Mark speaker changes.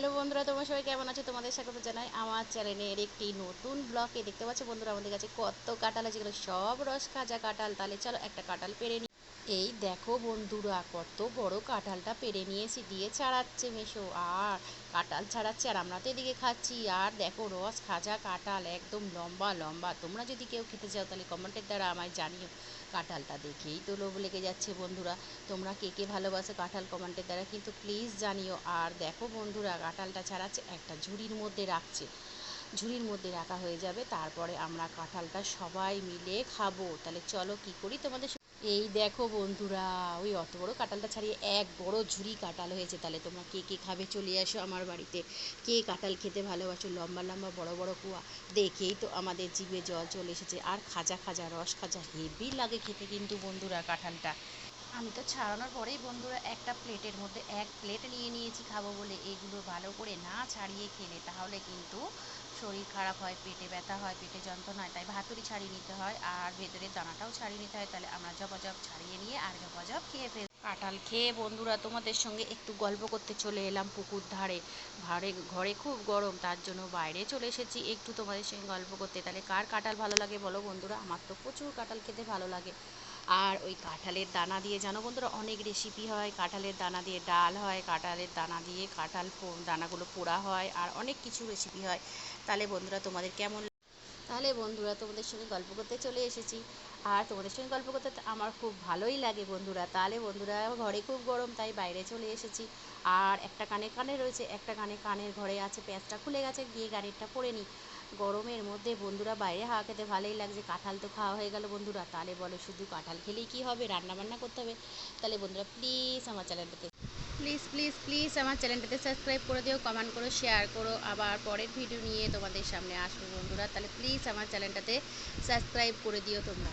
Speaker 1: Hello বন্ধুরা, তোমরা সবাই কেমন আছো? তোমাদের স্বাগত জানাই আমার চ্যানেলের একটি নতুন ব্লগে। দেখতে পাচ্ছ বন্ধুরা, আমাদের কাছে কত কাঁঠাল আছে, এগুলো সব রস খাজা কাঁঠাল। তাহলে চলো একটা কাঁঠাল পেড়ে নিই। এই দেখো বন্ধুরা, কত বড় কাঁঠালটা পেড়ে নিয়েছি, দিয়ে ছাড়াচ্ছে মেশো। আর কাঁঠাল ছাড়াচ্ছে আর আমরা তো এদিকে খাচ্ছি। আর দেখো রস খাজা কাঁঠাল, একদম লম্বা লম্বা। তোমরা যদি কেউ খেতে চাও তাহলে কমেন্টের দ্বারা আমায় জানিও। কাঁঠালটা দেখেই তো লোভ লেগে যাচ্ছে বন্ধুরা। তোমরা কে কে ভালোবাসো কাঁঠাল কমেন্টের দ্বারা কিন্তু প্লিজ জানিও। আর দেখো বন্ধুরা, কাঁঠালটা ছাড়াচ্ছে, একটা ঝুড়ির মধ্যে রাখছে। ঝুড়ির মধ্যে রাখা হয়ে যাবে, তারপরে আমরা কাঁঠালটা সবাই মিলে খাবো। তাহলে চলো কি করি তোমাদের এই দেখো বন্ধুরা, ওই অত বড় কাঁঠালটা ছাড়িয়ে এক বড় ঝুড়ি কাঁঠাল হয়েছে। তাহলে তোমরা কে কে খাবে চলে আসো আমার বাড়িতে। কে কাঁঠাল খেতে ভালোবাসো, লম্বা লম্বা বড় বড় কুয়া, দেখেই তো আমাদের জিভে জল চলে এসেছে। আর খাজা খাজা রস খাজা, হেভি লাগে খেতে কিন্তু বন্ধুরা কাঁঠালটা। আমি তো ছাড়ানোর পরেই বন্ধুরা একটা প্লেটের মধ্যে এক প্লেট নিয়ে নিয়েছি খাবো বলে। এগুলো ভালো করে না ছাড়িয়ে খেলে তাহলে কিন্তু শরীর খারাপ হয়, পেটে ব্যথা হয়, পেটে যন্ত্রণা হয়। তাই ভাতুরি ছাড়িয়ে নিতে হয় আর ভেতরের দানাটাও ছাড়িয়ে নিতে হয়। তাহলে আমরা জবাজব ছাড়িয়ে নিয়ে আর জবাজব খেয়ে ফেলি। কাঁঠাল খেয়ে বন্ধুরা তোমাদের সঙ্গে একটু গল্প করতে চলে এলাম পুকুর ধারে। ঘরে খুব গরম, তার জন্য বাইরে চলে এসেছি একটু তোমাদের সঙ্গে গল্প করতে। তাহলে কার কাঁঠাল ভালো লাগে বলো বন্ধুরা? আমার তো প্রচুর কাঁঠাল খেতে ভালো লাগে। আর ওই কাঁঠালের দানা দিয়ে জানো বন্ধুরা অনেক রেসিপি হয়। কাঁঠালের দানা দিয়ে ডাল হয়, কাঁঠালের দানা দিয়ে দানাগুলো পোড়া হয়, আর অনেক কিছু রেসিপি হয়। তাহলে বন্ধুরা তোমাদের কেমন? তাহলে বন্ধুরা তোমাদের সঙ্গে গল্প করতে চলে এসেছি। আর তোমাদের সঙ্গে গল্প করতে তো আমার খুব ভালোই লাগে বন্ধুরা। তাহলে বন্ধুরা ঘরে খুব গরম, তাই বাইরে চলে এসেছি। আর একটা কানে কানে রয়েছে, একটা কানে কানের ঘরে আছে, প্যাঁচটা খুলে গেছে, গিয়ে গাড়িটা পরে নিই। গরমের মধ্যে বন্ধুরা বাইরে হাওয়া খেতে ভালোই লাগছে। কাঁঠাল তো খাওয়া হয়ে গেল বন্ধুরা। তাহলে বলো শুধু কাঁঠাল খেলেই কি হবে, রান্না বান্না করতে হবে। তাহলে বন্ধুরা প্লিজ প্লিজ প্লিজ আমার চ্যানেলটাতে সাবস্ক্রাইব করে দিও, কমেন্ট করো, শেয়ার করো। আবার পরের ভিডিও নিয়ে তোমাদের সামনে আসবো বন্ধুরা। তাহলে প্লিজ আমার চ্যানেলটাতে সাবস্ক্রাইব করে দিও তোমরা।